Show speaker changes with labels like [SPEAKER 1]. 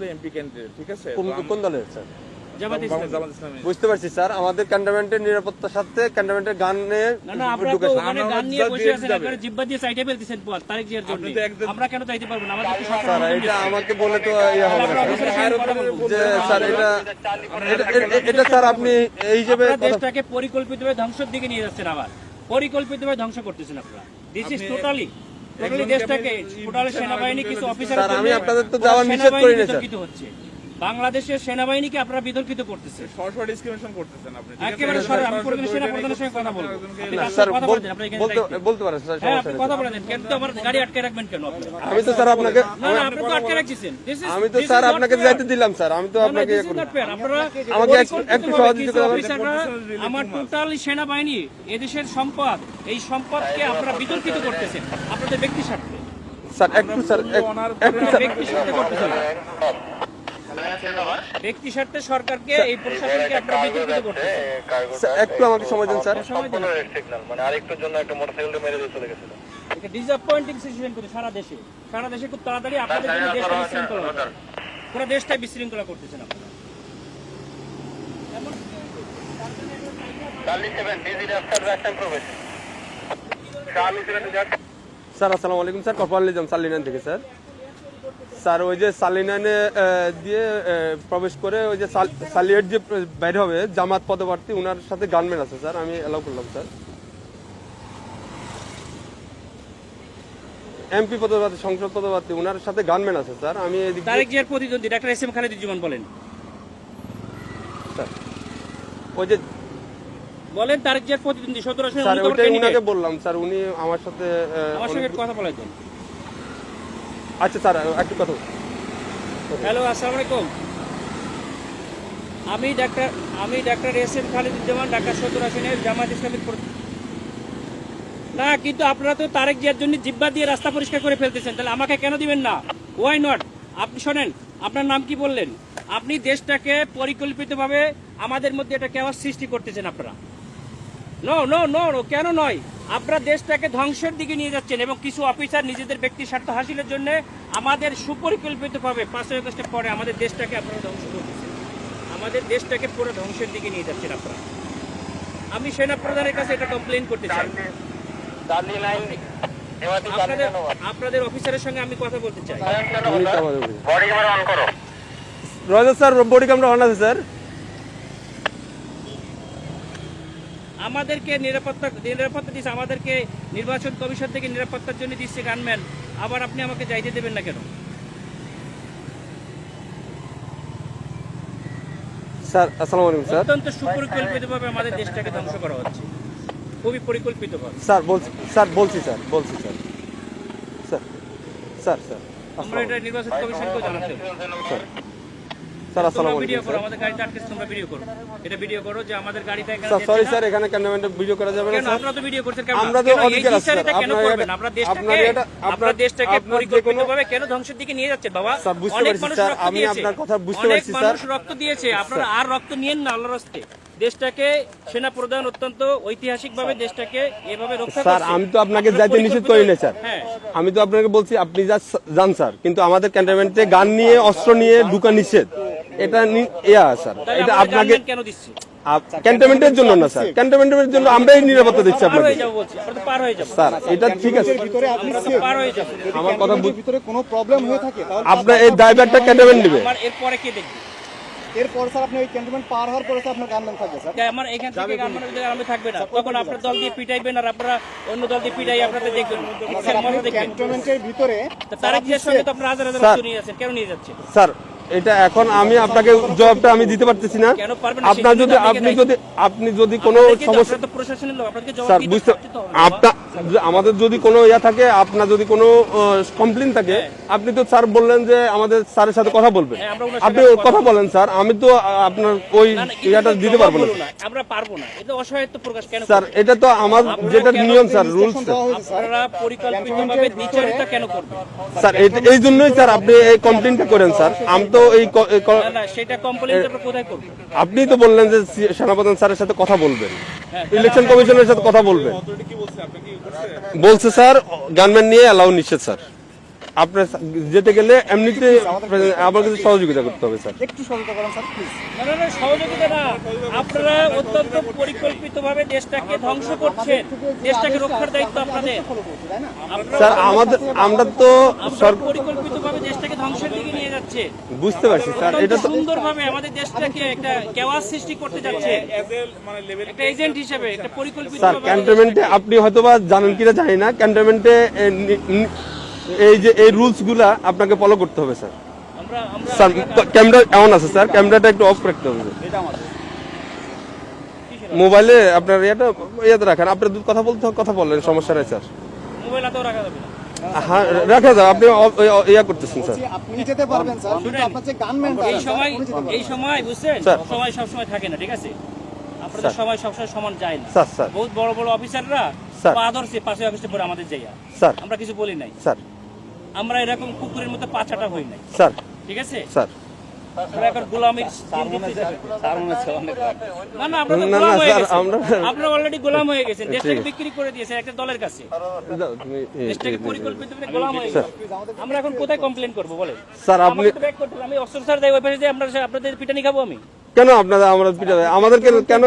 [SPEAKER 1] আসলে MP candidate, ঠিক আছে?
[SPEAKER 2] কোন দলের স্যার?
[SPEAKER 1] জামাত ইসলামী।
[SPEAKER 2] বুঝতে পারছি স্যার, আমাদের ক্যান্টনমেন্টের নিরাপত্তার সাথে ক্যান্টনমেন্টের গানে
[SPEAKER 3] না আপনারা তো ওখানে গান নিয়ে বসে আছেন, একবারে জিহ্বা দিয়ে সাইডে ফেলতেছেন তারেক জিয়ার জন্য। আমরা কেন চাইতে পারবো না? আমাদের
[SPEAKER 2] স্যার এটা আমাকে বলে তো ইয়া হবে না যে স্যার এটা স্যার আপনি এই হিসেবে
[SPEAKER 3] দেশটাকে পরিকল্পিতভাবে ধ্বংসের দিকে নিয়ে যাচ্ছেন, আবার পরিকল্পিতভাবে ধ্বংস করতেছেন আপনারা। দিস ইজ টোটালি দেশটাকে টোটালি সেনাবাহিনী কিছু অফিসার
[SPEAKER 2] স্যার আমি আপনাদের তো যাওয়া নিষেধ করি না স্যার।
[SPEAKER 3] হচ্ছে বাংলাদেশের সেনাবাহিনীকে আপনারা বিতর্কিত করতেছেন,
[SPEAKER 1] সরাসরি ডিসক্রিমিনেশন করতেছেন আপনি।
[SPEAKER 3] একেবারে সরাসরি। আমি প্রধান সেনা প্রধানের সঙ্গে কথা বলবো,
[SPEAKER 2] স্যার বলতে পারেন স্যার,
[SPEAKER 3] হ্যাঁ আপনি কথা বলেন। কেন তো আমার গাড়ি আটকে রাখবেন কেন আপনি?
[SPEAKER 2] আমি তো স্যার আপনাকে
[SPEAKER 3] না আপনি তো আটকে রাখছেন।
[SPEAKER 2] আমি তো স্যার আপনাকে যাইতে দিলাম স্যার, আমি তো আপনাকে আমাকে একটু সহযোগিতা করবেন।
[SPEAKER 3] আমার টোটাল সেনাবাহিনী এদেশের সম্পদ, এই সম্পদকে আপনারা বিতর্কিত করতেছেন আপনাদের ব্যক্তি স্বার্থে।
[SPEAKER 2] স্যার একটু
[SPEAKER 3] ব্যক্তি স্বার্থে করতেছেন, ব্যক্তি স্বার্থে সরকারকে এই প্রশাসনকে আপনারা বিতর্কিত করতেছেন।
[SPEAKER 2] একটু আমাকে সময় দিন স্যার।
[SPEAKER 4] মানে আরেকটুর জন্য একটা মোটরসাইকেল মেরে দিয়ে চলে গেছিল।
[SPEAKER 3] এটা ডিসঅ্যাপয়েন্টিং সিচুয়েশন করে সারা দেশে খুব তাড়াতাড়ি আপনাদের জন্য দেশটা বিশৃঙ্খলা হবে। পুরো দেশটাই বিশৃঙ্খলা করতেছেন আপনারা।
[SPEAKER 2] স্যার আসসালামু আলাইকুম স্যার, কর্পোরাল নিজাম সালিনান থেকে স্যার। স্যার ওই যে সালিনানে দিয়ে প্রবেশ করে ওই যে সালিয়েট যে বাইরে হবে জামাত পদপ্রার্থী, ওনার সাথে গানম্যান আছে স্যার, আমি এলাও করলাম স্যার। এমপি পদপ্রার্থী, সংসদ পদপ্রার্থী, ওনার সাথে গানম্যান আছে স্যার। আমি
[SPEAKER 3] তারেক জিয়ার প্রতিদ্বন্দ্বী ডাক্তার এস এম খালেদুজ্জামান বলেন
[SPEAKER 2] স্যার ওই যে
[SPEAKER 3] বলেন তারেক জিয়ার প্রতিদ্বন্দ্বী 17 আসনে
[SPEAKER 2] স্যার ওইটাই উনাকে বললাম স্যার, উনি আমার সাথে
[SPEAKER 3] কথা বলে দেন।
[SPEAKER 2] আচ্ছা স্যার একটু কথা।
[SPEAKER 3] হ্যালো আসসালামু আলাইকুম, আমি doctor S M Khaleduzzaman, Dhaka 17 আসনের জামাত ইসলামীর না। কিন্তু আপনারা তো তারেক জিয়ার জন্য জিব্বা দিয়ে রাস্তা পরিষ্কার করে ফেলতেছেন, তাহলে আমাকে কেন দিবেন না? Why not? আপনি শোনেন, আপনার নাম কি বললেন? আপনি দেশটাকে পরিকল্পিতভাবে আমাদের মধ্যে একটা কেওয়াস সৃষ্টি করতেছেন আপনারা। নো নো নো নো, কেন নয়? আপনারা দেশটাকে ধ্বংসের দিকে নিয়ে যাচ্ছেন এবং কিছু অফিসার নিজেদের ব্যক্তি স্বার্থ হাসিলের জন্য আমাদের সুপরিকল্পিতভাবে 5 আগস্টের পরে আমাদের দেশটাকে আপনারা ধ্বংস করতেছেন, আমাদের দেশটাকে পুরো ধ্বংসের দিকে নিয়ে যাচ্ছেন আপনারা। আমি সেনা প্রধানের কাছে এটা কমপ্লেন করতে চাই। আপনাদের অফিসারের সঙ্গে আমি কথা বলতে চাই।
[SPEAKER 2] রয়েছে স্যার, বডি ক্যামেরা অন আছে স্যার।
[SPEAKER 3] আমাদেরকে নিরাপত্তা দিচ্ছে, আমাদেরকে নির্বাচন কমিশন থেকে নিরাপত্তার জন্য দিচ্ছে গানম্যান, আবার আপনি আমাকে যাইতে দেবেন না কেন?
[SPEAKER 2] স্যার আসসালামু আলাইকুম স্যার।
[SPEAKER 3] অত্যন্ত সুপরিকল্পিতভাবে আমাদের দেশটাকে ধ্বংস করা হচ্ছে, খুবই পরিকল্পিতভাবে।
[SPEAKER 2] স্যার বলছি স্যার
[SPEAKER 3] আমরা এটা নির্বাচন কমিশনকেও জানাতে হবে।
[SPEAKER 2] স্যার আসসালামু আলাইকুম
[SPEAKER 3] ভিডিও করো, আমাদের গাড়িটা আটকে তোমরা ভিডিও করো, এটা ভিডিও করো যে আমাদের গাড়িটা এখানে।
[SPEAKER 2] স্যার সরি স্যার, এখানে ক্যামেরাম্যানে ভিডিও করা যাবে না স্যার।
[SPEAKER 3] আমরা তো ভিডিও করছেন,
[SPEAKER 2] আমরা তো অধিকার আছে স্যার।
[SPEAKER 3] কেন করবেন? আপনারা দেশটাকে পরিকল্পিতভাবে কেন ধ্বংসের দিকে নিয়ে যাচ্ছেন বাবা?
[SPEAKER 2] স্যার বুঝতে পারছি স্যার, আমি আপনার কথা বুঝতে পারছি স্যার।
[SPEAKER 3] মানুষ রক্ত দিয়েছে, আপনারা আর রক্ত নিয়েন না আল্লাহর রাস্তে। দেশটাকে সেনা প্রধান অত্যন্ত ঐতিহাসিকভাবে দেশটাকে এভাবে রক্ষা করছে।
[SPEAKER 2] স্যার আমি তো আপনাকে যাইতে নিষেধ করি না স্যার, আমি তো আপনাকে বলছি আপনি যান স্যার, কিন্তু আমাদের ক্যান্টনমেন্টে গান নিয়ে অস্ত্র নিয়ে ঢুকা নিষেধ, এটা স্যার। এটা আপনাকে
[SPEAKER 3] কেন দিচ্ছি?
[SPEAKER 2] ক্যান্টনমেন্টের জন্য না স্যার, ক্যান্টনমেন্টের জন্য আমরাই নিরাপত্তা দিচ্ছি আপনাকে স্যার। এটা ঠিক আছে, আমার কথা
[SPEAKER 5] ভিতরে কোনো প্রবলেম হয়ে থাকে
[SPEAKER 2] আপনার এই দায়ভারটা ক্যান্টনমেন্ট নেবে।
[SPEAKER 3] এরপরে কে দেখবে?
[SPEAKER 5] এরপর স্যার আপনি ওই ক্যান্টনমেন্ট পার হওয়ার পরে আপনার গানম্যান থাকবে স্যার।
[SPEAKER 3] আমার এখান থেকে গানম্যান থাকবে না, তখন আপনার দল দিয়ে পিটাইবেন আর আপনারা অন্য দল দিয়ে পিটাই আপনাদের দেখবেন।
[SPEAKER 5] ক্যান্টনমেন্টের ভিতরে
[SPEAKER 3] তারেক জিয়ার সঙ্গে তো আপনারা হাজার হাজার লোক নিয়ে যাচ্ছেন, কেন নিয়ে যাচ্ছেন
[SPEAKER 2] স্যার? এটা এখন আমি আপনাকে জবাবটা আমি দিতে পারতেছি না। আপনার যদি আপনি যদি কোনো সমস্যা স্যার বুঝতে আপনার আমাদের যদি কোনো ইয়া থাকে, আপনার যদি কোনো কমপ্লেন থাকে, আপনি তো স্যার বললেন যে আমাদের স্যারের সাথে কথা বলবেন, আপনি কথা বলেন স্যার। আমি তো আপনার ওই ইয়াটা দিতে পারবো না,
[SPEAKER 3] আমরা পারবো না। এটা অসহায়ত্ব প্রকাশ কেন
[SPEAKER 2] স্যার? এটা তো আমার যেটা নিয়ম স্যার, রুলস
[SPEAKER 3] আপনারা পরিকল্পিতভাবে দ্বিচারিতা কেন করবেন
[SPEAKER 2] স্যার? এই জন্যই স্যার আপনি এই কমপ্লেনটা করেন স্যার। আমি তো এই
[SPEAKER 3] সেটা কমপ্লেইনটা আপনারা কোথায় করবেন?
[SPEAKER 2] আপনি তো বললেন যে সেনাপ্রধান স্যারের সাথে কথা বলবেন, ইলেকশন কমিশনের সাথে কথা বলবেন। বলছে স্যার গানম্যান নিয়ে এলাও নিষেধ স্যার। আপনার যেতে গেলে এমনিতে আমার কাছে সহযোগিতা করতে হবে স্যার।
[SPEAKER 5] একটু সহযোগিতা করেন স্যার প্লিজ।
[SPEAKER 3] না, না, না, সহযোগিতা না, আপনারা অত্যন্ত পরিকল্পিতভাবে দেশটাকে ধ্বংস করছেন, দেশটাকে রক্ষার দায়িত্ব আপনাদের। আপনারা
[SPEAKER 2] স্যার আমরা তো
[SPEAKER 3] আপনারা পরিকল্পিতভাবে দেশটাকে ধ্বংসের দিকে নিয়ে যাচ্ছে,
[SPEAKER 2] বুঝতে পারছি স্যার, এটা তো
[SPEAKER 3] সুন্দরভাবে আমাদের দেশটাকে একটা কেওয়াস সৃষ্টি করতে যাচ্ছে,
[SPEAKER 1] মানে লেভেল
[SPEAKER 3] একটা এজেন্ট হিসেবে একটা পরিকল্পিত
[SPEAKER 2] স্যার ক্যান্টনমেন্টে আপনি হয়তোবা জানেন কিনা জানি না, ক্যান্টনমেন্টে এই যে এই রুলস গুলা আপনাকে ফলো করতে হবে স্যার।
[SPEAKER 3] আমরা
[SPEAKER 2] স্যার ক্যামেরা এমন আছে স্যার, ক্যামেরাটা একটু অফ রাখতে হবে স্যার। মোবাইলে আপনার ইয়াতে রাখেন, আপনার কথা বলতে কথা বললেন, সমস্যা নাই স্যার।
[SPEAKER 3] মোবাইল হাতেও রাখা যাবে না।
[SPEAKER 2] হ্যাঁ রাখা যাবে, আপনি ইয়া করতেছেন স্যার।
[SPEAKER 5] আপনি যেতে পারবেন স্যার, কিন্তু আপনার যে গানম্যানটা
[SPEAKER 3] এই সময় বুঝছেন,
[SPEAKER 2] স্যার।
[SPEAKER 3] সময় সবসময় থাকে না, ঠিক আছে? আপনাদের সময় সবসময় সমান যায় না।
[SPEAKER 2] স্যার
[SPEAKER 3] বহুত বড় বড় অফিসাররা
[SPEAKER 2] স্যার।
[SPEAKER 3] পা ধরছে 5 আগস্টে পরে আমাদের যাইয়া,
[SPEAKER 2] স্যার
[SPEAKER 3] আমরা কিছু বলি নাই,
[SPEAKER 2] স্যার
[SPEAKER 3] আমরা এরকম কুকুরের মতো পাছাটা হই নাই,
[SPEAKER 2] স্যার
[SPEAKER 3] ঠিক আছে?
[SPEAKER 2] স্যার
[SPEAKER 3] আমরা এখন গোলামির না না, আপনারা তো
[SPEAKER 2] না,
[SPEAKER 3] গোলাম হয়ে
[SPEAKER 2] স্যার,
[SPEAKER 3] গেছেন,
[SPEAKER 2] আমরা-
[SPEAKER 3] আপনারা অলরেডি গোলাম হয়ে গেছেন, দেশটাকে
[SPEAKER 2] ঠিক আছে।
[SPEAKER 3] বিক্রি করে দিয়েছেন একটা দলের কাছে,
[SPEAKER 2] যাও, তুমি-
[SPEAKER 3] দেশটাকে পরিকল্পিতভাবে গোলাম হয়ে গেছে। আমরা এখন কোথায় কমপ্লেন করবো বলেন?
[SPEAKER 2] স্যার আপনি
[SPEAKER 3] আমাকে তো back করতে হবে, আমি অস্ত্র স্যার দেয় ওই পাশে যে আমরা আপনাদের পিটানি খাবো আমি?
[SPEAKER 2] কেন আপনারা আমরা আমাদেরকে কেন